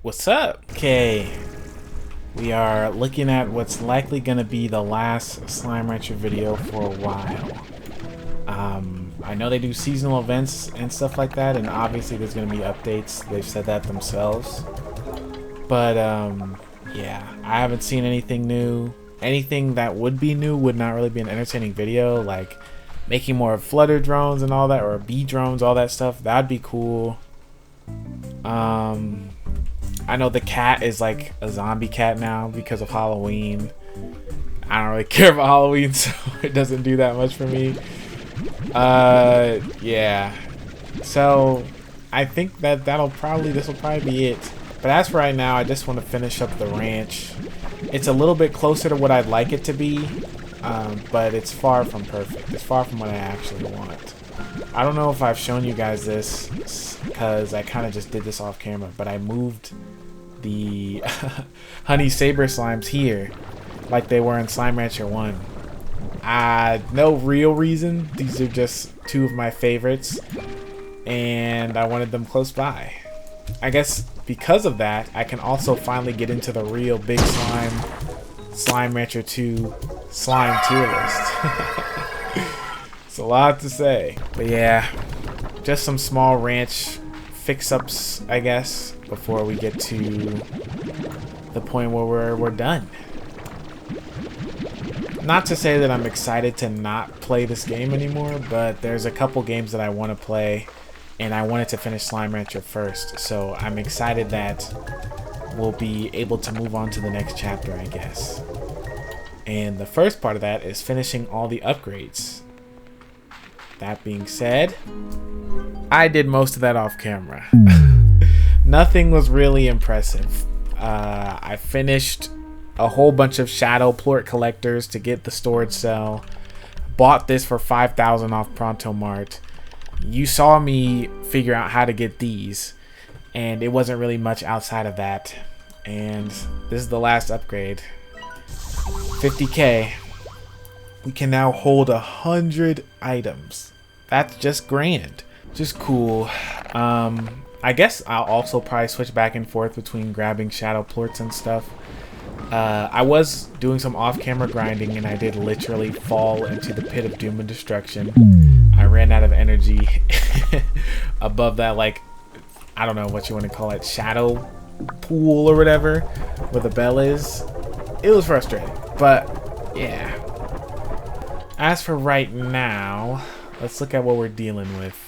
What's up? Okay, we are looking at what's likely going to be the last Slime Rancher video for a while. I know they do seasonal events and stuff like that, and obviously there's going to be updates. They've said that themselves. But, yeah, I haven't seen anything new. Anything that would be new would not really be an entertaining video, like making more Flutter drones and all that, or bee drones, all that stuff. That'd be cool. I know the cat is like a zombie cat now because of Halloween. I don't really care about Halloween, so it doesn't do that much for me. Yeah. So I think that this will probably be it. But as for right now, I just want to finish up the ranch. It's a little bit closer to what I'd like it to be, but it's far from perfect. It's far from what I actually want. I don't know if I've shown you guys this because I kind of just did this off camera, but I moved the honey saber slimes here like they were in Slime Rancher 1. No real reason. These are just two of my favorites, and I wanted them close by. I guess because of that, I can also finally get into the real big Slime Rancher 2 slime tier list. It's a lot to say, but yeah, just some small ranch fix-ups, I guess, before we get to the point where we're done. Not to say that I'm excited to not play this game anymore, but there's a couple games that I want to play, and I wanted to finish Slime Rancher first, so I'm excited that we'll be able to move on to the next chapter, I guess. And the first part of that is finishing all the upgrades. That being said, I did most of that off camera. Nothing was really impressive. I finished a whole bunch of shadow plort collectors to get the storage cell. Bought this for 5,000 off Pronto Mart. You saw me figure out how to get these, and it wasn't really much outside of that. And this is the last upgrade. 50k. We can now hold 100 items. That's just grand. Just cool. I guess I'll also probably switch back and forth between grabbing shadow plorts and stuff. I was doing some off-camera grinding, and I did literally fall into the pit of doom and destruction. I ran out of energy above that, like, I don't know what you want to call it, shadow pool or whatever, where the bell is. It was frustrating, but yeah. As for right now, let's look at what we're dealing with.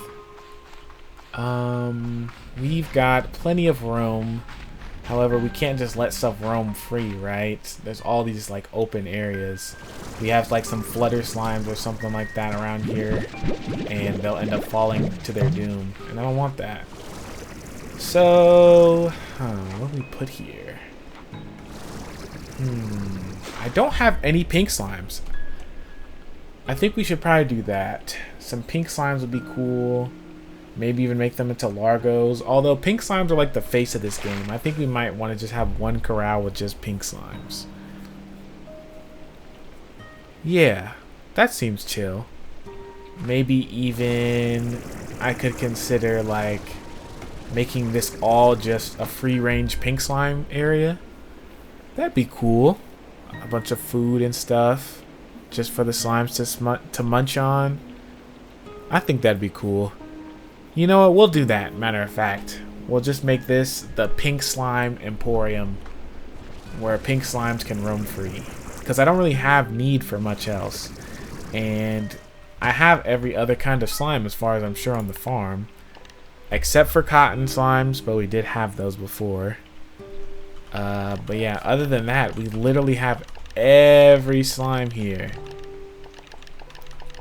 We've got plenty of room. However, we can't just let stuff roam free, right? There's all these like open areas. We have like some flutter slimes or something like that around here, and they'll end up falling to their doom, and I don't want that. So, what do we put here? I don't have any pink slimes. I think we should probably do that. Some pink slimes would be cool. Maybe even make them into Largos. Although pink slimes are like the face of this game. I think we might want to just have one corral with just pink slimes. Yeah, that seems chill. Maybe even I could consider like making this all just a free range pink slime area. That'd be cool. A bunch of food and stuff just for the slimes to munch on. I think that'd be cool. You know what? We'll do that, matter of fact. We'll just make this the Pink Slime Emporium, where pink slimes can roam free. Because I don't really have need for much else. And I have every other kind of slime as far as I'm sure on the farm. Except for cotton slimes, but we did have those before. But yeah, other than that, we literally have every slime here.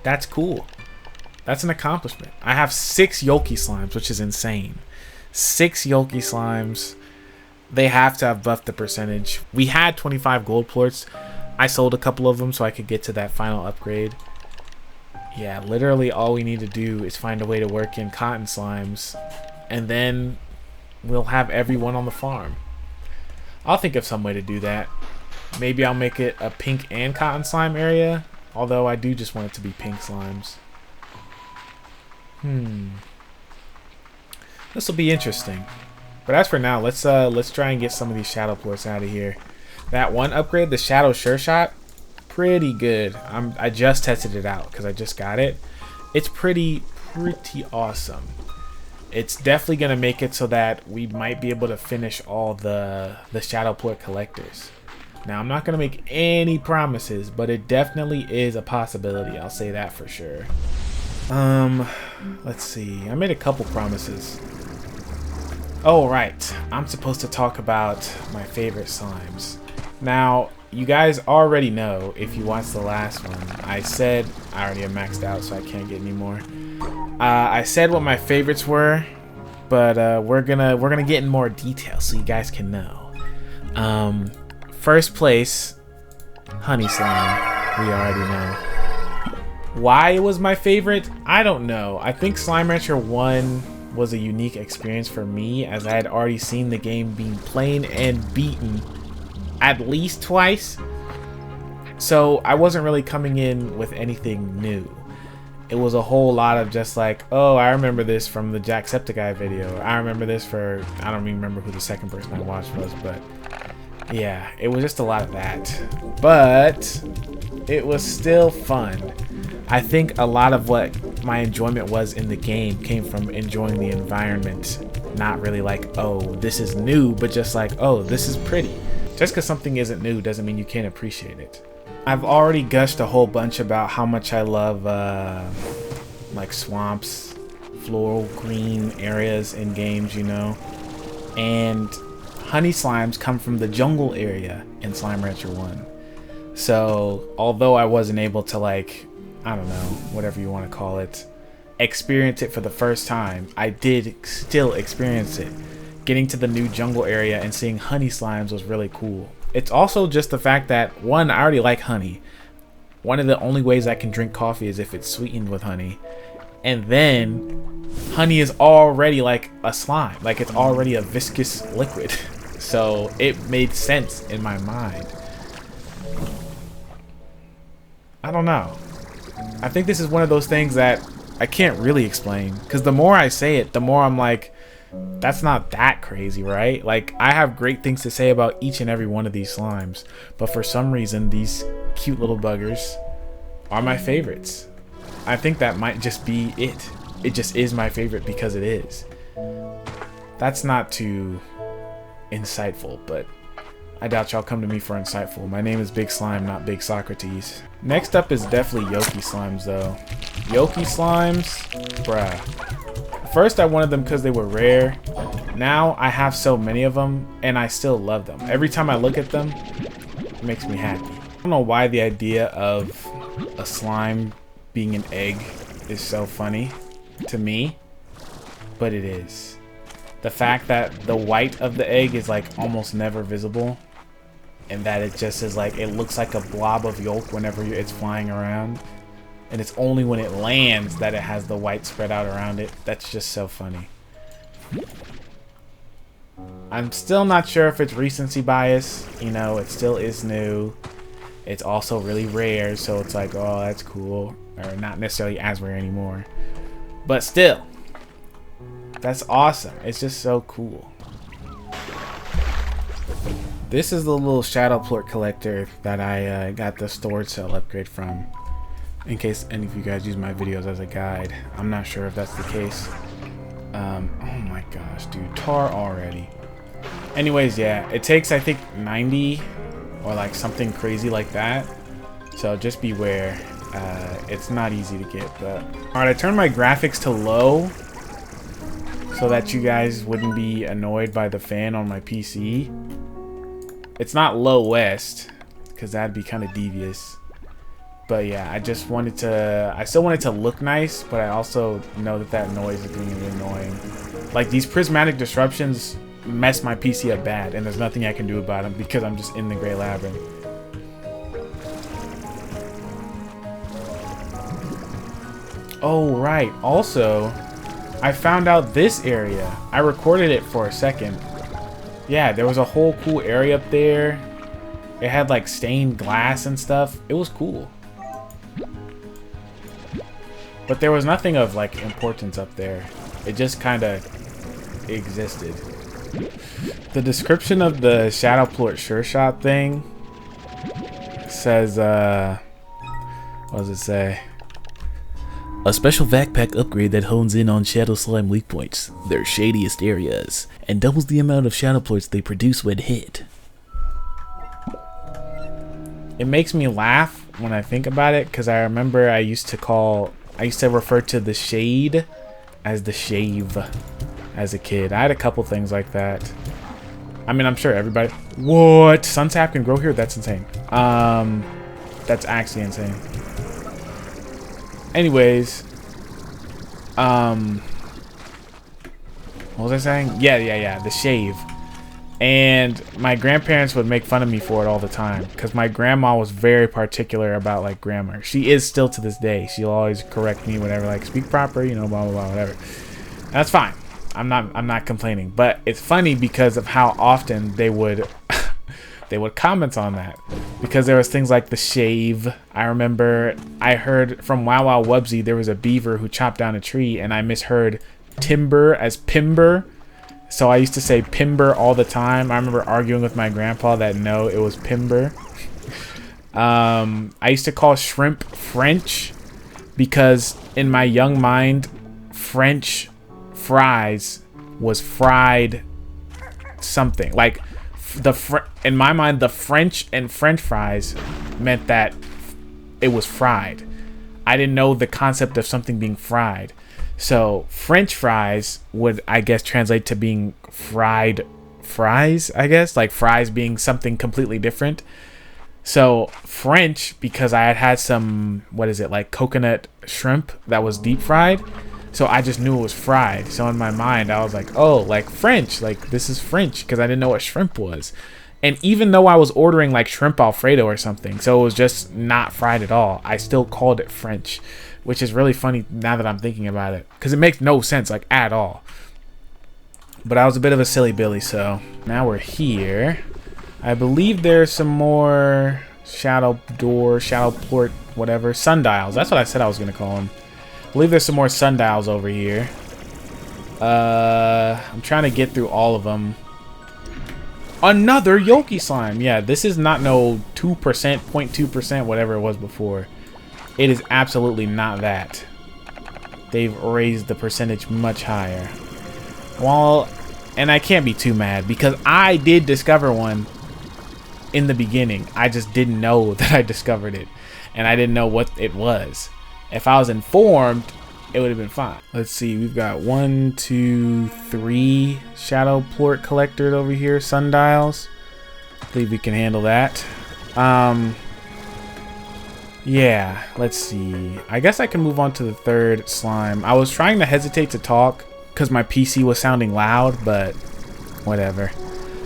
That's cool. That's an accomplishment. I have 6 Yolki slimes, which is insane. 6 Yolki slimes. They have to have buffed the percentage. We had 25 gold plorts. I sold a couple of them so I could get to that final upgrade. Yeah, literally all we need to do is find a way to work in cotton slimes, and then we'll have everyone on the farm. I'll think of some way to do that. Maybe I'll make it a pink and cotton slime area, although I do just want it to be pink slimes. This will be interesting. But as for now, let's try and get some of these shadow plorts out of here. That one upgrade, the Shadow Sure Shot, pretty good. I just tested it out because I just got it. It's pretty awesome. It's definitely gonna make it so that we might be able to finish all the Shadow Plort collectors. Now I'm not gonna make any promises, but it definitely is a possibility. I'll say that for sure. Let's see. I made a couple promises. Oh right, I'm supposed to talk about my favorite slimes. Now, you guys already know if you watched the last one. I said I already am maxed out, so I can't get any more. I said what my favorites were, but we're gonna get in more detail so you guys can know. First place, Honey Slime. We already know. Why it was my favorite? I don't know. I think Slime Rancher 1 was a unique experience for me, as I had already seen the game being played and beaten at least twice. So I wasn't really coming in with anything new. It was a whole lot of just like, oh, I remember this from the Jacksepticeye video. I remember this for, I don't even remember who the second person I watched was, but yeah, it was just a lot of that. But it was still fun. I think a lot of what my enjoyment was in the game came from enjoying the environment. Not really like, oh, this is new, but just like, oh, this is pretty. Just because something isn't new doesn't mean you can't appreciate it. I've already gushed a whole bunch about how much I love like swamps, floral green areas in games, you know. And honey slimes come from the jungle area in Slime Rancher 1. So although I wasn't able to, like, I don't know, whatever you want to call it, experience it for the first time, I did still experience it. Getting to the new jungle area and seeing honey slimes was really cool. It's also just the fact that, one, I already like honey. One of the only ways I can drink coffee is if it's sweetened with honey. And then honey is already like a slime, like it's already a viscous liquid. So it made sense in my mind. I don't know. I think this is one of those things that I can't really explain, because the more I say it, the more I'm like, that's not that crazy, right? Like, I have great things to say about each and every one of these slimes, but for some reason these cute little buggers are my favorites. I think that might just be it. It just is my favorite because it is. That's not too insightful, but I doubt y'all come to me for insightful. My name is Big Slime, not Big Socrates. Next up is definitely Yoki Slimes, though. Yoki Slimes, bruh. First, I wanted them because they were rare. Now, I have so many of them, and I still love them. Every time I look at them, it makes me happy. I don't know why the idea of a slime being an egg is so funny to me, but it is. The fact that the white of the egg is like almost never visible, and that it just is like, it looks like a blob of yolk whenever it's flying around, and it's only when it lands that it has the white spread out around it. That's just so funny. I'm still not sure if it's recency bias. You know, it still is new. It's also really rare, so it's like, oh, that's cool. Or not necessarily as rare anymore. But still, that's awesome. It's just so cool. This is the little Shadow Plort collector that I got the storage cell upgrade from. In case any of you guys use my videos as a guide. I'm not sure if that's the case. Oh my gosh, dude. Tar already. Anyways, yeah. It takes, I think, 90 or like something crazy like that. So just beware. It's not easy to get, but... Alright, I turned my graphics to low so that you guys wouldn't be annoyed by the fan on my PC. It's not low west, because that'd be kind of devious. But yeah, I just wanted to... I still wanted to look nice, but I also know that that noise is being annoying. Like, these prismatic disruptions mess my PC up bad, and there's nothing I can do about them because I'm just in the Gray Labyrinth. Oh, right. Also, I found out this area. I recorded it for a second. Yeah, there was a whole cool area up there. It had like stained glass and stuff. It was cool. But there was nothing of like importance up there. It just kind of existed. The description of the Shadowplort Sure Shot thing says, what does it say? A special backpack upgrade that hones in on Shadow Slime weak points, their shadiest areas, and doubles the amount of Shadow Plorts they produce when hit. It makes me laugh when I think about it, because I remember I used to refer to the shade as the shave as a kid. I had a couple things like that. I mean, I'm sure everybody... What? Sunsap can grow here? That's insane. That's actually insane. Anyways. What was I saying? Yeah. The shave. And my grandparents would make fun of me for it all the time, because my grandma was very particular about like grammar. She is still to this day. She'll always correct me whenever, like, speak proper, you know, blah blah blah, whatever. And that's fine. I'm not complaining, but it's funny because of how often they would they would comment on that, because there was things like the shave. I remember I heard from Wow Wow Wubsy there was a beaver who chopped down a tree, and I misheard timber as pimber. So I used to say Pimber all the time. I remember arguing with my grandpa that no, it was Pimber. I used to call shrimp French, because in my young mind, French fries was fried something. Like in my mind, the French and French fries meant that it was fried. I didn't know the concept of something being fried. So French fries would, I guess, translate to being fried fries, I guess, like fries being something completely different. So French, because I had some, what is it, like coconut shrimp that was deep fried, so I just knew it was fried. So in my mind I was like, oh, like French, like this is French, because I didn't know what shrimp was. And even though I was ordering like shrimp Alfredo or something, so it was just not fried at all, I still called it French. Which is really funny now that I'm thinking about it, because it makes no sense, like, at all. But I was a bit of a silly Billy, so now we're here. I believe there's some more Shadowplort, whatever, sundials. That's what I said I was going to call them. I believe there's some more sundials over here. I'm trying to get through all of them. Another Yoki slime. Yeah, this is not no 2%, 0.2%, whatever it was before. It is absolutely not that. They've raised the percentage much higher. Well, and I can't be too mad, because I did discover one in the beginning. I just didn't know that I discovered it, and I didn't know what it was. If I was informed, it would have been fine. Let's see, we've got 1, 2, 3 Shadowplort collectors over here, sundials. I believe we can handle that. Yeah, let's see. I guess I can move on to the third slime. I was trying to hesitate to talk because my PC was sounding loud, but whatever.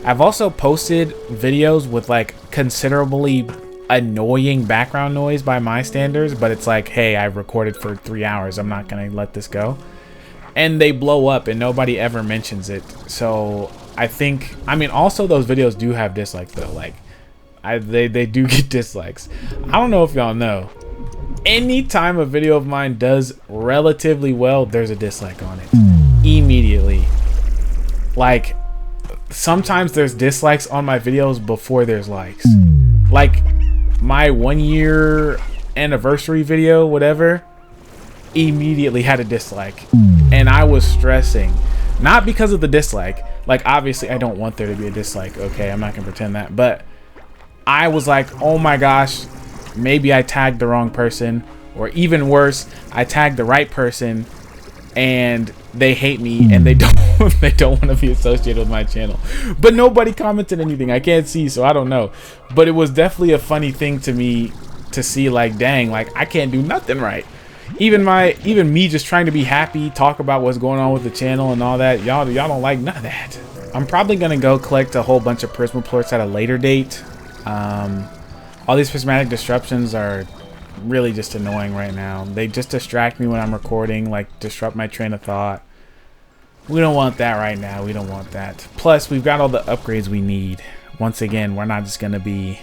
I've also posted videos with like considerably annoying background noise by my standards, but it's like, hey, I recorded for 3 hours. I'm not going to let this go. And they blow up and nobody ever mentions it. So I think, I mean, also those videos do have dislikes though. Like, they do get dislikes. I don't know if y'all know, anytime a video of mine does relatively well, there's a dislike on it immediately. Like, sometimes there's dislikes on my videos before there's likes. Like my 1 year anniversary video, whatever, immediately had a dislike, and I was stressing, not because of the dislike. Like, obviously I don't want there to be a dislike, okay, I'm not gonna pretend that, but I was like, oh my gosh, maybe I tagged the wrong person, or even worse, I tagged the right person and they hate me and they don't want to be associated with my channel. But nobody commented anything. I can't see, so I don't know. But it was definitely a funny thing to me to see, like, dang, like I can't do nothing right. Even me just trying to be happy, talk about what's going on with the channel and all that. Y'all don't like none of that. I'm probably gonna go collect a whole bunch of Prismaplorts at a later date. All these prismatic disruptions are really just annoying right now. They just distract me when I'm recording, like disrupt my train of thought. We don't want that right now. We don't want that. Plus, we've got all the upgrades we need. Once again, we're not just gonna be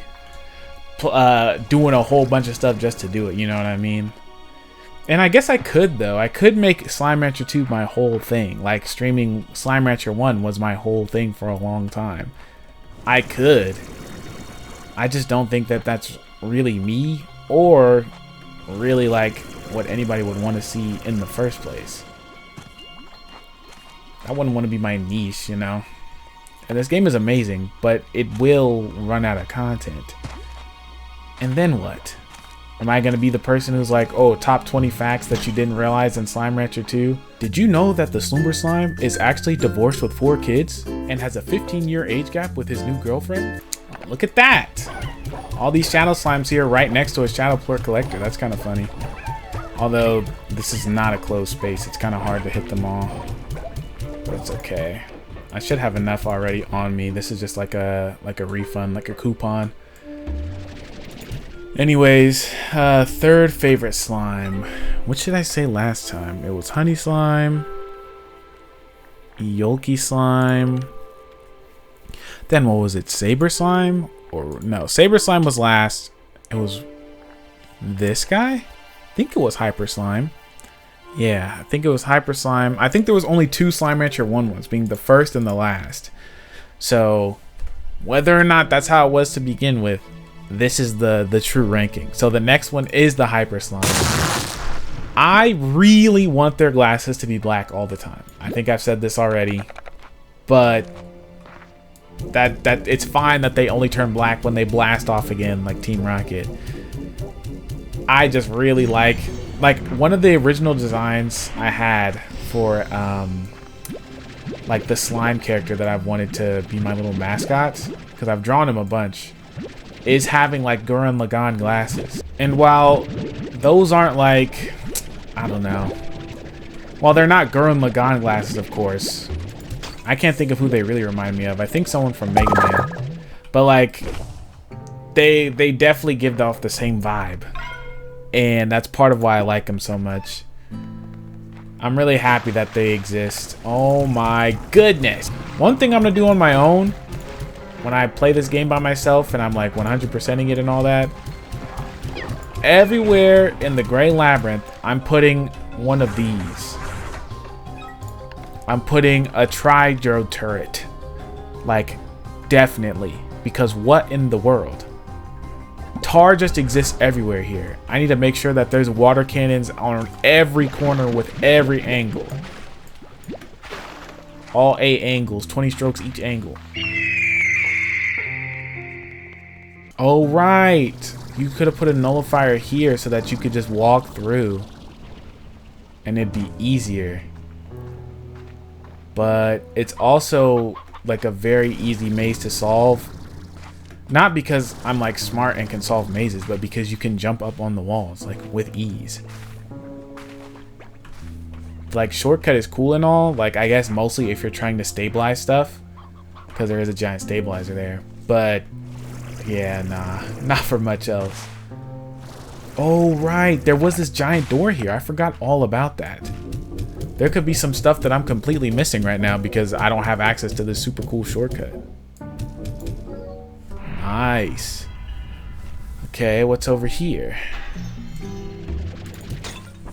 doing a whole bunch of stuff just to do it, you know what I mean? And I guess I could, though. I could make Slime Rancher 2 my whole thing. Like, streaming Slime Rancher 1 was my whole thing for a long time. I could. I just don't think that that's really me, or really, like, what anybody would want to see in the first place. I wouldn't want to be my niche, you know? And this game is amazing, but it will run out of content. And then what? Am I going to be the person who's like, oh, top 20 facts that you didn't realize in Slime Rancher 2? Did you know that the Slumber Slime is actually divorced with 4 kids and has a 15-year age gap with his new girlfriend? Oh, look at that! All these Shadow Slimes here right next to a Shadow Plort Collector. That's kind of funny. Although, this is not a closed space. It's kind of hard to hit them all. But it's okay. I should have enough already on me. This is just like a refund, like a coupon. Anyways, third favorite slime. What should I say last time? It was Honey Slime, Yolky Slime. Then what was it? Saber Slime? Or no, Saber Slime was last. It was this guy? I think it was Hyper Slime. Yeah, I think it was Hyper Slime. I think there was only 2 Slime Rancher 1 ones, being the first and the last. So, whether or not that's how it was to begin with, this is the true ranking. So the next one is the Hyper Slime. I really want their glasses to be black all the time. I think I've said this already, but that it's fine that they only turn black when they blast off again, like Team Rocket. I just really like one of the original designs I had for like the slime character that I've wanted to be my little mascot, because I've drawn him a bunch, is having like Gurren Lagann glasses. And while those aren't like, I don't know, while they're not Gurren Lagann glasses, of course, I can't think of who they really remind me of. I think someone from Mega Man, but like they definitely give off the same vibe, and that's part of why I like them so much. I'm really happy that they exist. Oh my goodness. One thing I'm gonna do on my own when I play this game by myself and I'm like 100%ing it and all that, everywhere in the Gray Labyrinth, I'm putting one of these. I'm putting a Tri-Gyro turret. Like, definitely. Because what in the world? Tar just exists everywhere here. I need to make sure that there's water cannons on every corner with every angle. All 8 angles, 20 strokes each angle. Oh, right. You could have put a nullifier here so that you could just walk through and it'd be easier. But it's also like a very easy maze to solve. Not because I'm like smart and can solve mazes, but because you can jump up on the walls like with ease. Like, shortcut is cool and all, like I guess mostly if you're trying to stabilize stuff, because there is a giant stabilizer there. But yeah, nah, not for much else. Oh right, there was this giant door here. I forgot all about that. There could be some stuff that I'm completely missing right now because I don't have access to this super cool shortcut. Nice. Okay, what's over here?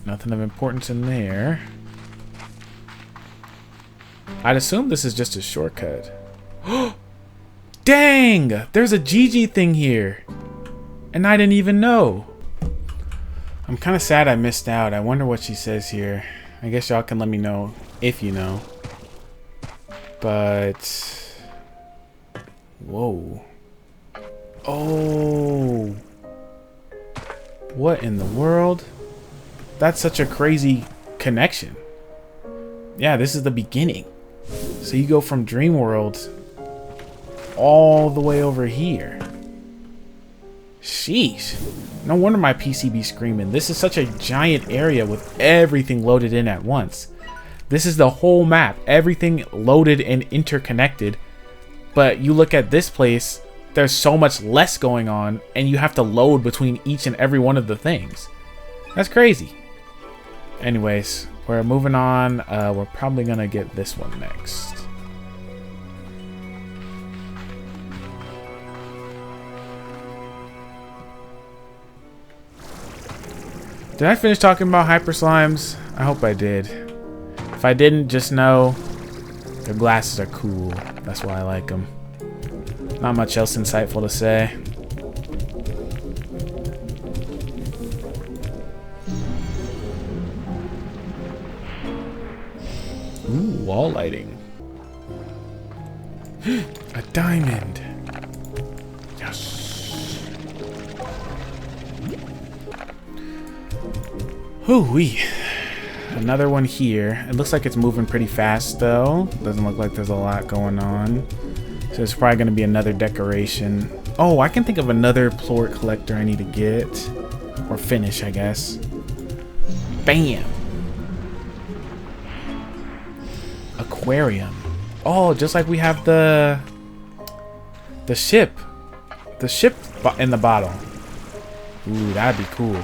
Nothing of importance in there. I'd assume this is just a shortcut. Dang! There's a GG thing here. And I didn't even know. I'm kind of sad I missed out. I wonder what she says here. I guess y'all can let me know if you know. But... whoa. Oh. What in the world? That's such a crazy connection. Yeah, this is the beginning. So you go from Dream World all the way over here. Sheesh. No wonder my PC be screaming. This is such a giant area with everything loaded in at once. This is the whole map. Everything loaded and interconnected. But you look at this place, there's so much less going on, and you have to load between each and every one of the things. That's crazy. Anyways, we're moving on. We're probably gonna get this one next. Did I finish talking about hyper slimes? I hope I did. If I didn't, just know their glasses are cool. That's why I like them. Not much else insightful to say. Ooh, wall lighting. A diamond. Yes. Hoo-wee. Another one here. It looks like it's moving pretty fast though. Doesn't look like there's a lot going on. So it's probably going to be another decoration. Oh, I can think of another plort collector I need to get. Or finish, I guess. Bam! Aquarium. Oh, just like we have the ship. The ship in the bottle. Ooh, that'd be cool.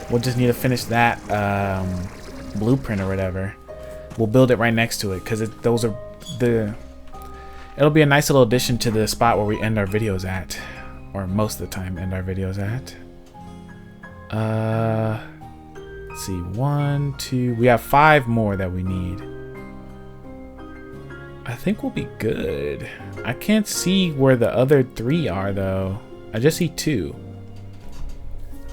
We'll just need to finish that blueprint or whatever. We'll build it right next to it because those are the... It'll be a nice little addition to the spot where we end our videos at. Or most of the time end our videos at. Let's see. 1, 2... We have 5 more that we need. I think we'll be good. I can't see where the other 3 are though. I just see 2.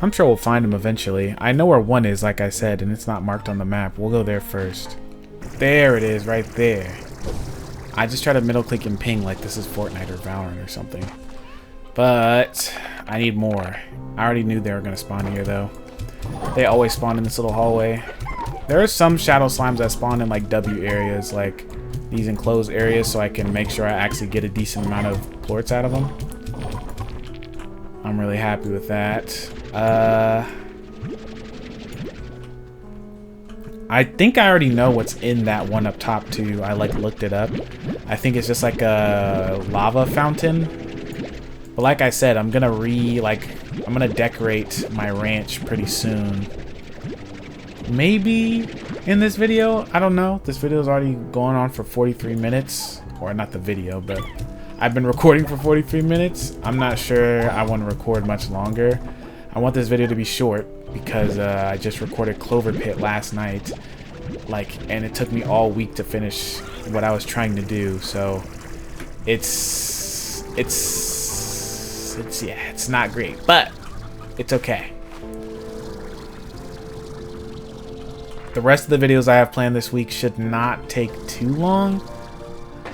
I'm sure we'll find them eventually. I know where 1 is, like I said, and it's not marked on the map. We'll go there first. There it is, right there. I just try to middle click and ping like this is Fortnite or Valorant or something. But I need more. I already knew they were going to spawn here though. They always spawn in this little hallway. There are some shadow slimes that spawn in like W areas, like these enclosed areas, so I can make sure I actually get a decent amount of plorts out of them. I'm really happy with that. I think I already know what's in that one up top too. I like looked it up. I think it's just like a lava fountain. But like I said, I'm gonna decorate my ranch pretty soon. Maybe in this video, I don't know. This video is already going on for 43 minutes. Or not the video, but I've been recording for 43 minutes. I'm not sure I want to record much longer. I want this video to be short because I just recorded Clover Pit last night. And it took me all week to finish what I was trying to do. So it's not great, but it's okay. The rest of the videos I have planned this week should not take too long.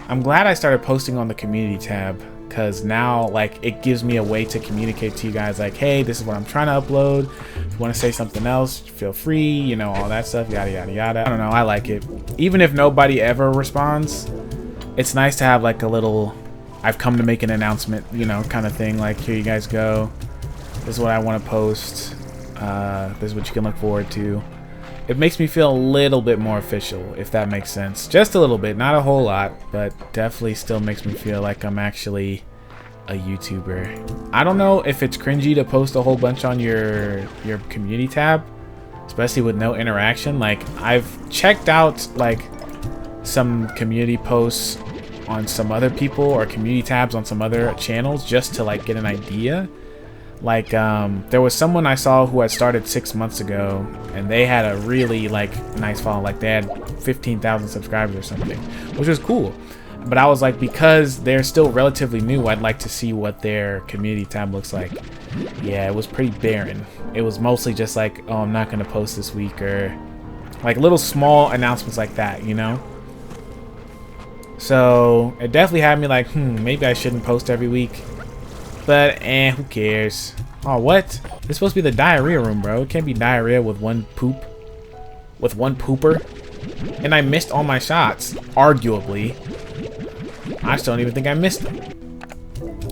I'm glad I started posting on the community tab because now it gives me a way to communicate to you guys like, hey, this is what I'm trying to upload. If you want to say something else, feel free, you know, all that stuff, yada yada yada. I don't know, I like it. Even if nobody ever responds, it's nice to have like a little I've come to make an announcement, you know, kind of thing. Like, here you guys go. This is what I want to post. This is what you can look forward to. It makes me feel a little bit more official, if that makes sense. Just a little bit, not a whole lot, but definitely still makes me feel like I'm actually a YouTuber. I don't know if it's cringy to post a whole bunch on your community tab, especially with no interaction. Like, I've checked out like some community posts on some other people or community tabs on some other channels just to like get an idea. Like, there was someone I saw who had started 6 months ago, and they had a really like nice following. Like, they had 15,000 subscribers or something, which was cool. But I was like, because they're still relatively new, I'd like to see what their community tab looks like. Yeah, it was pretty barren. It was mostly just like, oh, I'm not gonna post this week, or like little small announcements like that, you know. So it definitely had me like, maybe I shouldn't post every week. But, who cares? Oh, what? This is supposed to be the diarrhea room, bro. It can't be diarrhea with one poop. With one pooper. And I missed all my shots. Arguably. I just don't even think I missed them.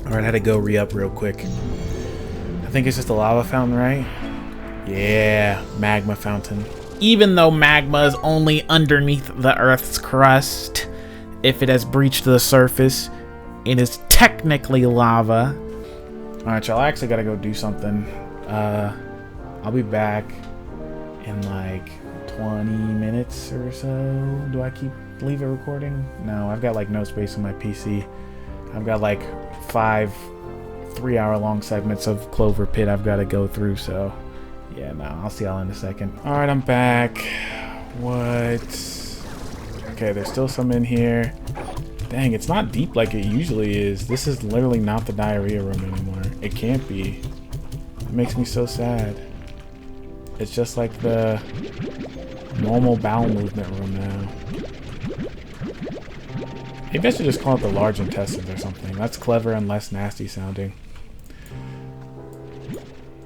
Alright, I had to go re-up real quick. I think it's just a lava fountain, right? Yeah, magma fountain. Even though magma is only underneath the Earth's crust, if it has breached the surface, it is technically lava. Alright, y'all, I actually gotta go do something. I'll be back in like 20 minutes or so. Do I leave it recording? No, I've got like no space on my PC. I've got like 5 3-hour long segments of Clover Pit I've got to go through, so Yeah, no, I'll see y'all in a second. Alright, I'm back. What? Okay, there's still some in here. Dang, it's not deep like it usually is. This is literally not the diarrhea room anymore. It can't be. It makes me so sad. It's just like the normal bowel movement room now. Maybe I should just call it the large intestines or something. That's clever and less nasty sounding.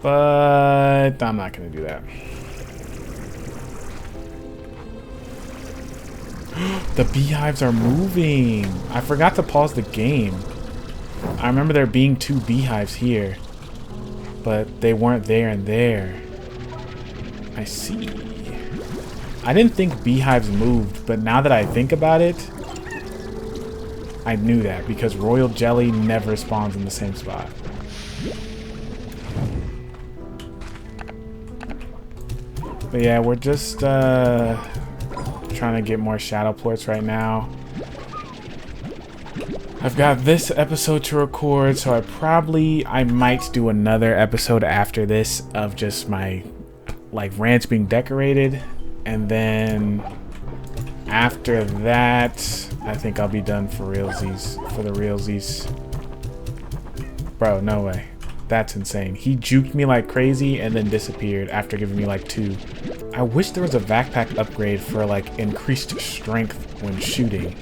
But I'm not gonna do that. The beehives are moving. I forgot to pause the game. I remember there being 2 beehives here, but they weren't there and there. I see. I didn't think beehives moved, but now that I think about it, I knew that because royal jelly never spawns in the same spot. But yeah, we're just trying to get more shadow plorts right now. I've got this episode to record, so I might do another episode after this of just my like ranch being decorated, and then after that I think I'll be done for realsies. For the realsies. Bro, no way. That's insane. He juked me like crazy and then disappeared after giving me like 2. I wish there was a backpack upgrade for like increased strength when shooting.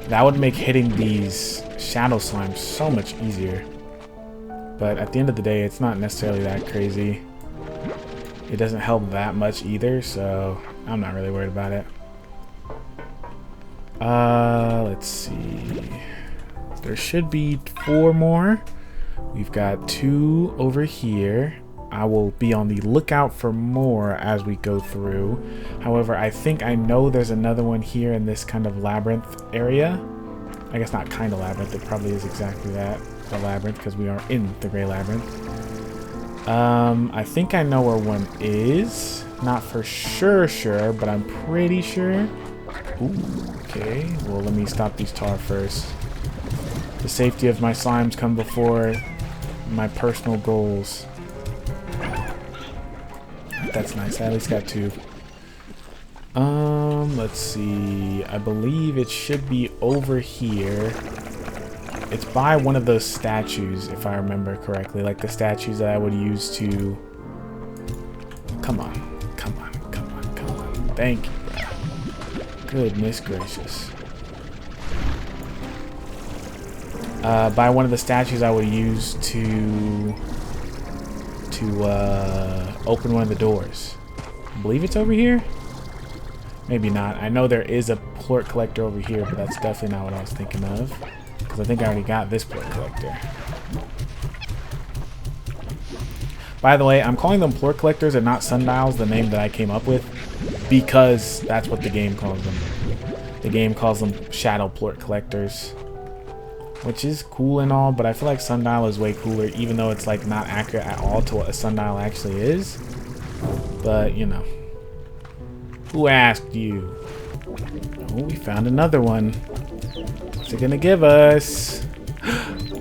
That would make hitting these shadow slimes so much easier. But at the end of the day, it's not necessarily that crazy. It doesn't help that much either, so I'm not really worried about it. Let's see. There should be 4 more. We've got 2 over here. I will be on the lookout for more as we go through. However, I think I know there's another one here in this kind of labyrinth area. I guess not kind of labyrinth, it probably is exactly that, the labyrinth, because we are in the Gray Labyrinth. I think I know where one is. Not for sure, but I'm pretty sure. Ooh, okay. Well, let me stop these tar first. The safety of my slimes come before my personal goals. That's nice. I at least got 2. Let's see. I believe it should be over here. It's by one of those statues, if I remember correctly. Like the statues that I would use to... Come on. Thank you, bro. Goodness gracious. By one of the statues I would use to open one of the doors. I believe it's over here. Maybe not. I know there is a plort collector over here, but that's definitely not what I was thinking of. Because I think I already got this plort collector. By the way, I'm calling them plort collectors and not sundials, the name that I came up with, because that's what the game calls them. The game calls them shadow plort collectors, which is cool and all, but I feel like sundial is way cooler, even though it's like not accurate at all to what a sundial actually is. But you know, who asked you? Oh, we found another one. What's it gonna give us?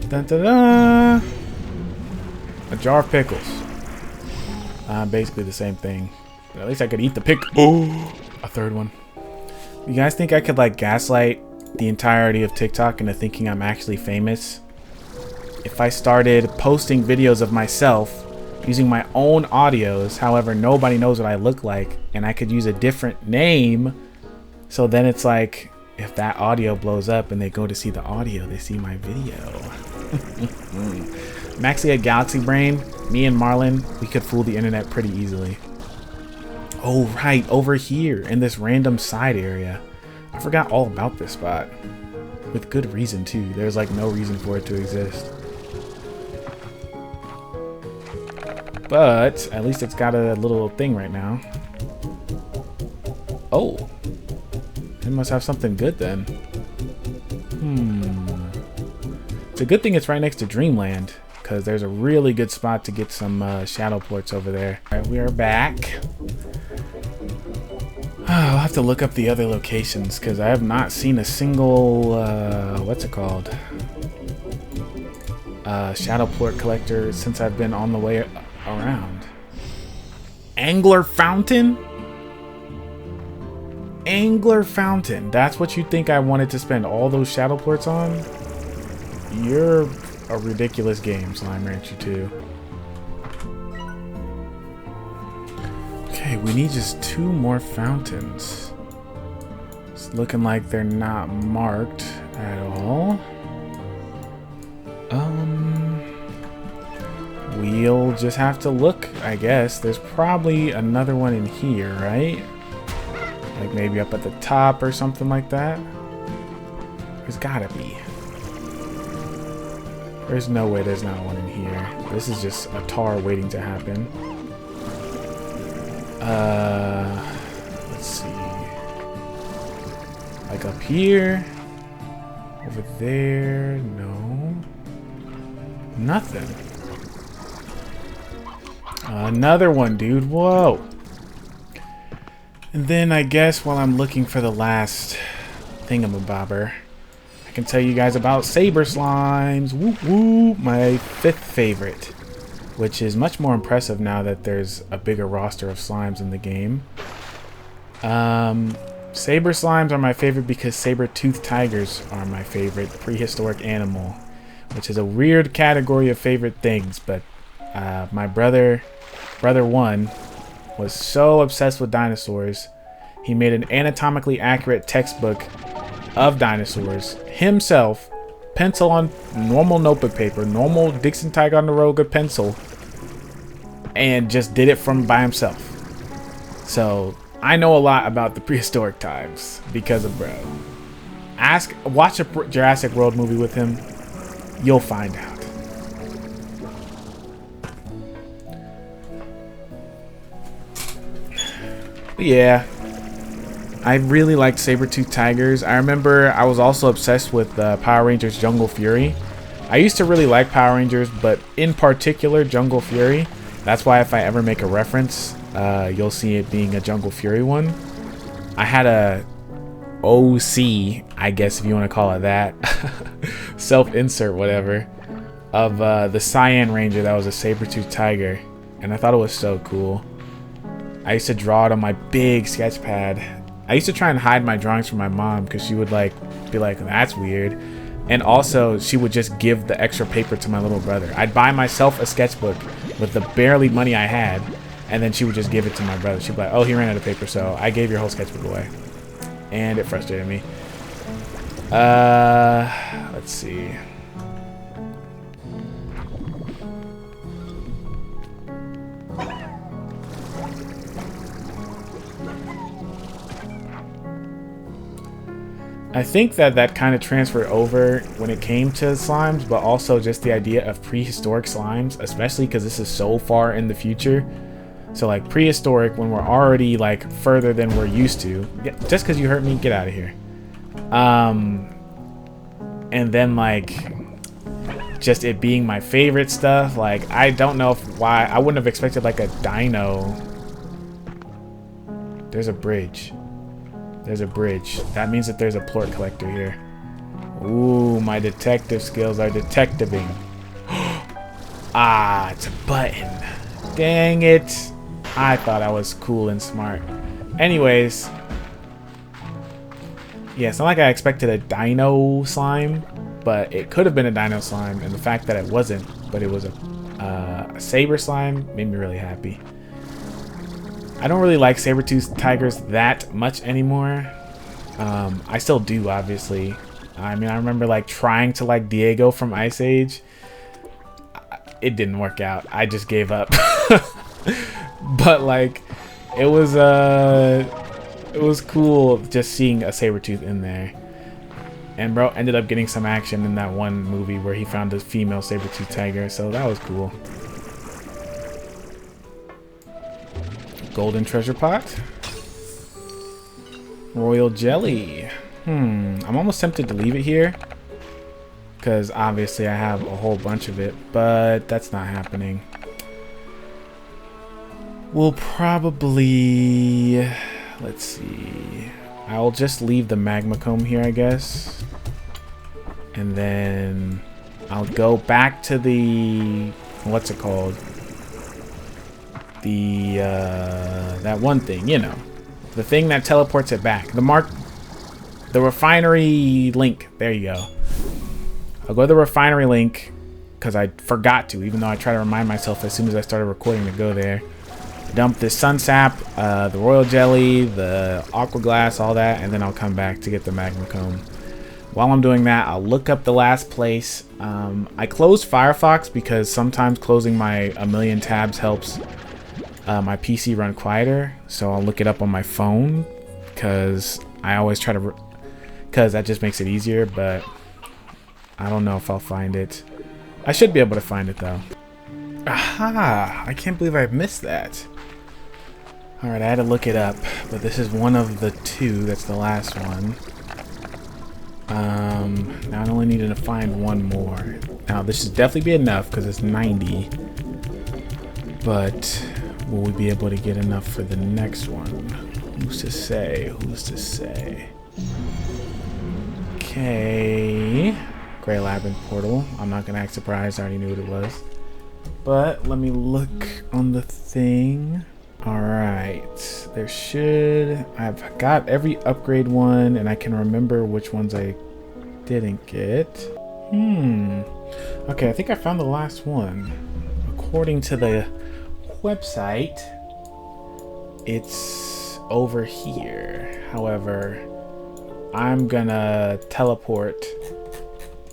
Dun, dun, dun. A jar of pickles. Basically the same thing, but at least I could eat the pickle. Oh, a 3rd one. You guys think I could like gaslight the entirety of TikTok into thinking I'm actually famous if I started posting videos of myself using my own audios? However, nobody knows what I look like, and I could use a different name. So then it's like, if that audio blows up and they go to see the audio, they see my video. I'm actually a galaxy brain. Me and Marlon, we could fool the internet pretty easily. Oh, right, over here in this random side area. I forgot all about this spot. With good reason, too. There's like no reason for it to exist. But at least it's got a little thing right now. Oh. It must have something good then. It's a good thing it's right next to Dreamland, because there's a really good spot to get some shadow plorts over there. Alright, we are back. I'll have to look up the other locations, because I have not seen a single, what's it called? Shadow plort collector since I've been on the way around. Angler Fountain? Angler Fountain. That's what you think I wanted to spend all those shadow plorts on? You're a ridiculous game, Slime Rancher 2. Okay, we need just 2 more fountains. It's looking like they're not marked at all. We'll just have to look, I guess. There's probably another one in here, right? Like maybe up at the top or something like that. There's gotta be. There's no way there's not one in here. This is just a tar waiting to happen. Let's see. Like up here. Over there. No. Nothing. Another one, dude. Whoa. And then I guess while I'm looking for the last thingamabobber, I can tell you guys about Saber Slimes. Whoop whoop. My 5th favorite. Which is much more impressive now that there's a bigger roster of slimes in the game. Saber Slimes are my favorite because saber-toothed tigers are my favorite prehistoric animal. Which is a weird category of favorite things, but my brother 1 was so obsessed with dinosaurs, he made an anatomically accurate textbook of dinosaurs himself, pencil on normal notebook paper, normal Dixon Ticonderoga pencil, and just did it by himself. So I know a lot about the prehistoric times because of bro. Watch a Jurassic World movie with him, you'll find out. But yeah, I really liked saber-toothed tigers. I remember I was also obsessed with Power Rangers Jungle Fury. I used to really like Power Rangers, but in particular Jungle Fury. That's why if I ever make a reference, you'll see it being a Jungle Fury one. I had a OC, I guess if you want to call it that, self-insert whatever, of the Cyan Ranger that was a saber-toothed tiger, and I thought it was so cool. I used to draw it on my big sketch pad. I used to try and hide my drawings from my mom because she would be like, that's weird. And also she would just give the extra paper to my little brother. I'd buy myself a sketchbook with the barely money I had, and then she would just give it to my brother. She'd be like, oh, he ran out of paper, so I gave your whole sketchbook away. And it frustrated me. Let's see. I think that kind of transferred over when it came to slimes, but also just the idea of prehistoric slimes, especially because this is so far in the future. So like prehistoric, when we're already like further than we're used to. Just because you hurt me, get out of here. And then like just it being my favorite stuff. Like I don't know why I wouldn't have expected like a dino. There's a bridge. There's a bridge. That means that there's a plort collector here. Ooh, my detective skills are detectiving. Ah, it's a button. Dang it. I thought I was cool and smart. Anyways. Yeah, it's not like I expected a dino slime, but it could have been a dino slime, and the fact that it wasn't, but it was a saber slime made me really happy. I don't really like saber-toothed tigers that much anymore. I still do, obviously. I mean, I remember like trying to like Diego from Ice Age. It didn't work out. I just gave up. But like, it was cool just seeing a saber-tooth in there. And bro ended up getting some action in that one movie where he found a female saber-toothed tiger, so that was cool. Golden treasure pot. Royal jelly. I'm almost tempted to leave it here, because obviously I have a whole bunch of it, but that's not happening. We'll probably, let's see, I'll just leave the magma comb here, I guess, and then I'll go back to the, what's it called, the that one thing, you know, the thing that teleports it back. The refinery link. There you go. I'll go to the refinery link because I forgot to, even though I try to remind myself as soon as I started recording to go there. Dump this sun sap, the royal jelly, the aqua glass, all that, and then I'll come back to get the magma comb. While I'm doing that, I'll look up the last place. I closed Firefox because sometimes closing my a million tabs helps my PC run quieter. So I'll look it up on my phone because I always try to, because that just makes it easier, but I don't know if I'll find it. I should be able to find it though. Aha! I can't believe I missed that. Alright, I had to look it up, but this is one of the two. That's the last one. Now I only needed to find one more. Now this should definitely be enough because it's 90. But will we be able to get enough for the next one? Who's to say? Who's to say? Okay. Gray Labyrinth portal. I'm not gonna act surprised. I already knew what it was. But let me look on the thing. Alright. There should... I've got every upgrade one, and I can remember which ones I didn't get. Okay, I think I found the last one. According to the website, it's over here. However, I'm gonna teleport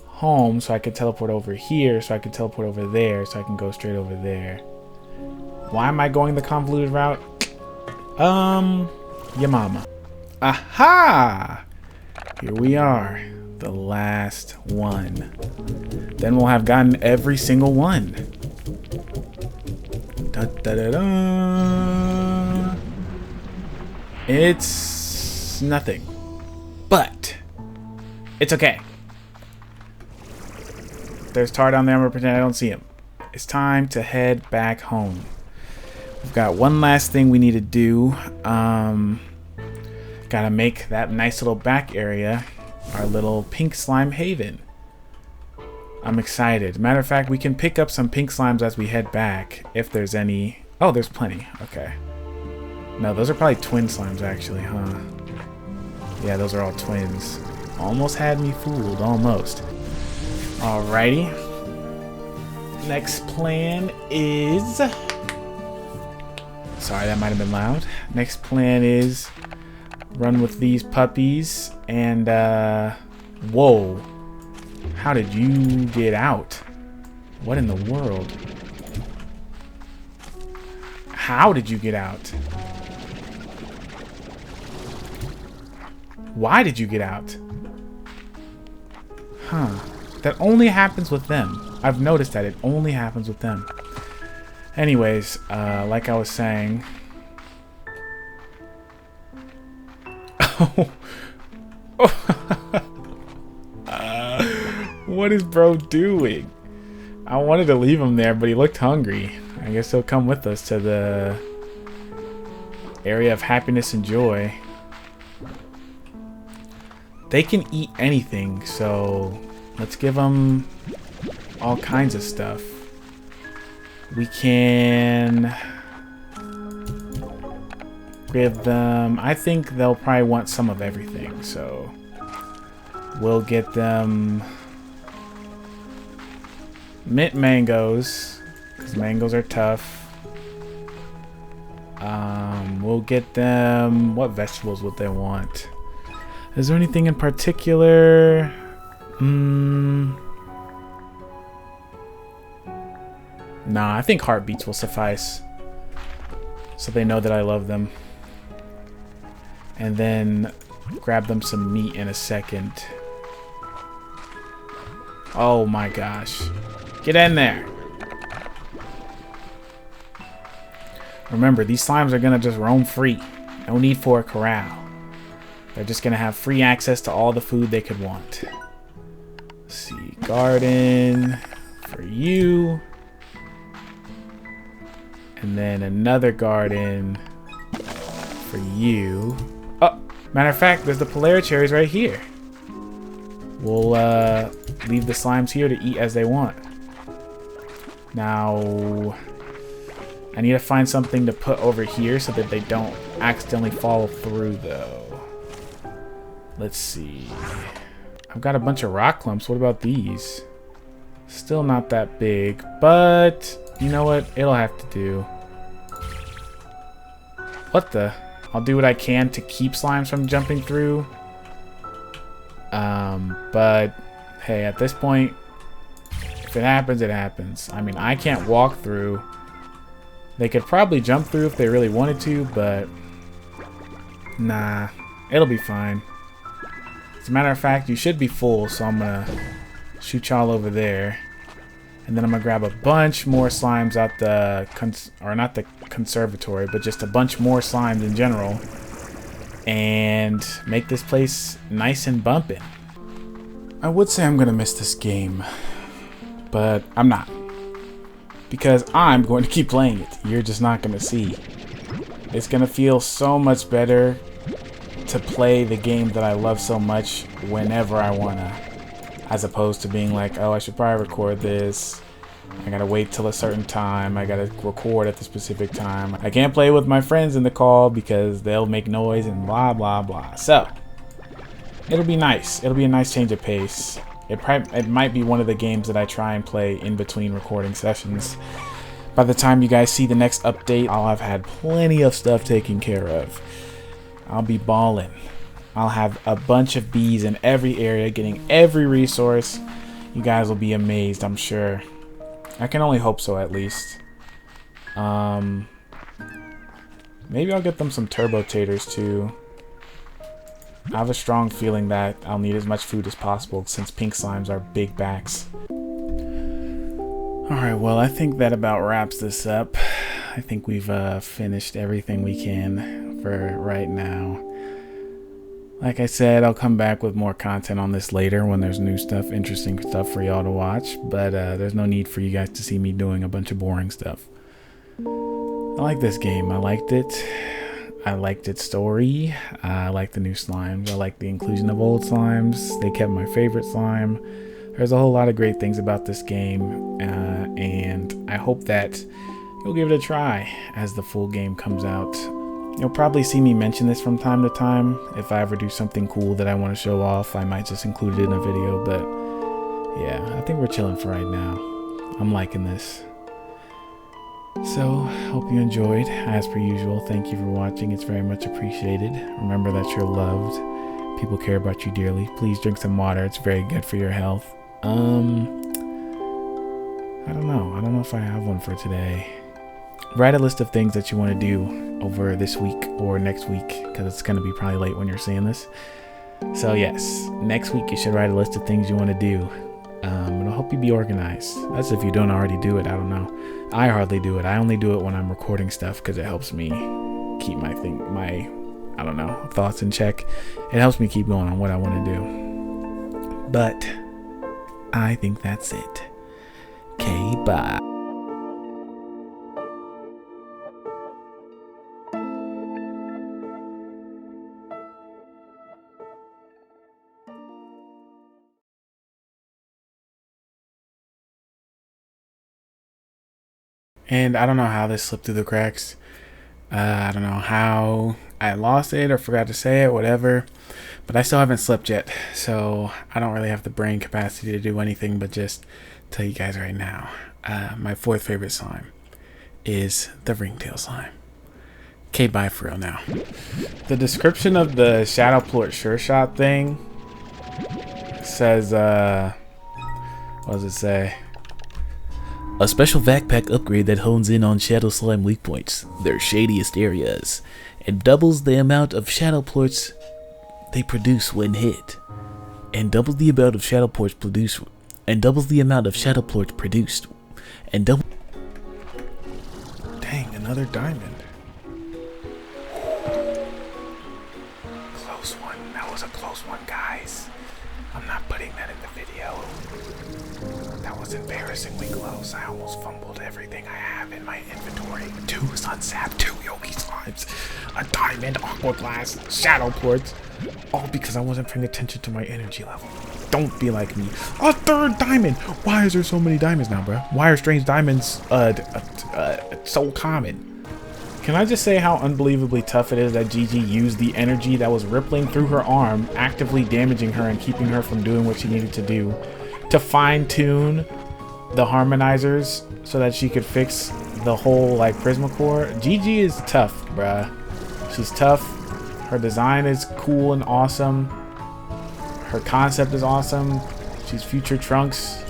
home so I can teleport over here, so I can teleport over there, so I can go straight over there. Why am I going the convoluted route? Your mama. Aha! Here we are. The last one. Then we'll have gotten every single one. Da, da, da, da. It's nothing. But it's okay. There's Tar down there. I'm gonna pretend I don't see him. It's time to head back home. We've got one last thing we need to do. Gotta make that nice little back area our little pink slime haven. I'm excited. Matter of fact, we can pick up some pink slimes as we head back, if there's any. Oh, there's plenty. Okay. No, those are probably twin slimes actually, huh? Yeah, those are all twins. Almost had me fooled, almost. Alrighty. Next plan is... Sorry, that might have been loud. Next plan is run with these puppies and whoa. How did you get out? What in the world? How did you get out? Why did you get out? Huh. That only happens with them. I've noticed that it only happens with them. Anyways, like I was saying. What is bro doing? I wanted to leave him there, but he looked hungry. I guess he'll come with us to the area of happiness and joy. They can eat anything, so let's give them all kinds of stuff. We can give them... I think they'll probably want some of everything, so we'll get them mint mangoes, because mangoes are tough. We'll get them... What vegetables would they want? Is there anything in particular? Nah, I think heartbeats will suffice. So they know that I love them. And then grab them some meat in a second. Oh my gosh. Get in there. Remember, these slimes are gonna just roam free. No need for a corral. They're just gonna have free access to all the food they could want. Let's see, garden for you. And then another garden for you. Oh, matter of fact, there's the Polari cherries right here. We'll leave the slimes here to eat as they want. Now, I need to find something to put over here so that they don't accidentally fall through, though. Let's see. I've got a bunch of rock clumps. What about these? Still not that big, but you know what? It'll have to do. What the? I'll do what I can to keep slimes from jumping through. But hey, at this point, if it happens, it happens. I mean, I can't walk through. They could probably jump through if they really wanted to, but nah, it'll be fine. As a matter of fact, you should be full, so I'm gonna shoot y'all over there. And then I'm gonna grab a bunch more slimes out the, not the conservatory, but just a bunch more slimes in general. And make this place nice and bumping. I would say I'm gonna miss this game, but I'm not. Because I'm going to keep playing it. You're just not gonna see. It's gonna feel so much better to play the game that I love so much whenever I wanna, as opposed to being like, oh, I should probably record this. I gotta wait till a certain time. I gotta record at the specific time. I can't play with my friends in the call because they'll make noise and blah, blah, blah. So, it'll be nice. It'll be a nice change of pace. It might be one of the games that I try and play in between recording sessions. By the time you guys see the next update, I'll have had plenty of stuff taken care of. I'll be balling. I'll have a bunch of bees in every area, getting every resource. You guys will be amazed, I'm sure. I can only hope so, at least. Maybe I'll get them some turbo taters too. I have a strong feeling that I'll need as much food as possible since pink slimes are big backs. Alright, well, I think that about wraps this up. I think we've finished everything we can for right now. Like I said, I'll come back with more content on this later when there's new stuff, interesting stuff for y'all to watch. But there's no need for you guys to see me doing a bunch of boring stuff. I like this game. I liked it. I liked its story. I like the new slimes. I like the inclusion of old slimes. They kept my favorite slime. There's a whole lot of great things about this game, and I hope that you'll give it a try as the full game comes out. You'll probably see me mention this from time to time. If I ever do something cool that I want to show off, I might just include it in a video, but yeah, I think we're chilling for right now. I'm liking this. So, hope you enjoyed. As per usual, thank you for watching. It's very much appreciated. Remember that you're loved. People care about you dearly. Please drink some water. It's very good for your health. I don't know if I have one for today. Write a list of things that you want to do over this week or next week, because it's going to be probably late when you're seeing this. So yes, next week you should write a list of things you want to do. It'll help you be organized. That's if you don't already do it. I don't know. I hardly do it. I only do it when I'm recording stuff because it helps me keep my thoughts in check. It helps me keep going on what I want to do. But I think that's it. Okay, bye. And I don't know how this slipped through the cracks. I don't know how I lost it or forgot to say it, whatever. But I still haven't slept yet, so I don't really have the brain capacity to do anything but just tell you guys right now. My fourth favorite slime is the ringtail slime. Okay, bye for real now. The description of the Shadowplort Sure Shot thing says, what does it say? A special backpack upgrade that hones in on Shadow Slime weak points, their shadiest areas, and doubles the amount of Shadowplorts they produce when hit, and doubles the amount of Shadowplorts produced, and doubles the amount of Shadowplorts produced, and double. Dang, another diamond. Close one. That was a close one, guys. I'm not putting that in the video. That was embarrassingly close. I almost fumbled everything I have in my inventory. 2 Sunsap, 2 Yogi Slimes, a diamond, aqua glass, Shadowplorts. All because I wasn't paying attention to my energy level. Don't be like me. A third diamond. Why is there so many diamonds now, bro? Why are strange diamonds so common? Can I just say how unbelievably tough it is that Gigi used the energy that was rippling through her arm, actively damaging her and keeping her from doing what she needed to do, to fine-tune the harmonizers so that she could fix the whole like Prismacore. Gigi is tough, bruh. She's tough. Her design is cool and awesome. Her concept is awesome. She's Future Trunks.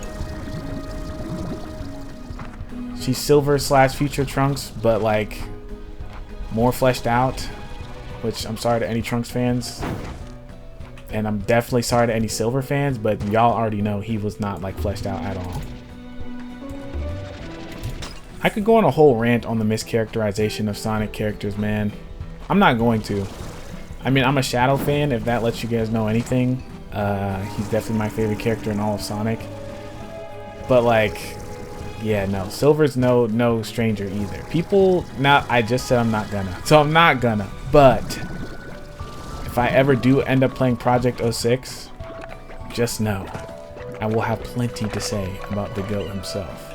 She's Silver / Future Trunks, but like more fleshed out, which I'm sorry to any Trunks fans. And I'm definitely sorry to any Silver fans, but y'all already know he was not like fleshed out at all. I could go on a whole rant on the mischaracterization of Sonic characters, man. I'm not going to. I mean, I'm a Shadow fan, if that lets you guys know anything. He's definitely my favorite character in all of Sonic. But like, yeah, no. Silver's no stranger either. People, now I just said I'm not gonna. So I'm not gonna. But if I ever do end up playing Project 06, just know I will have plenty to say about the GOAT himself.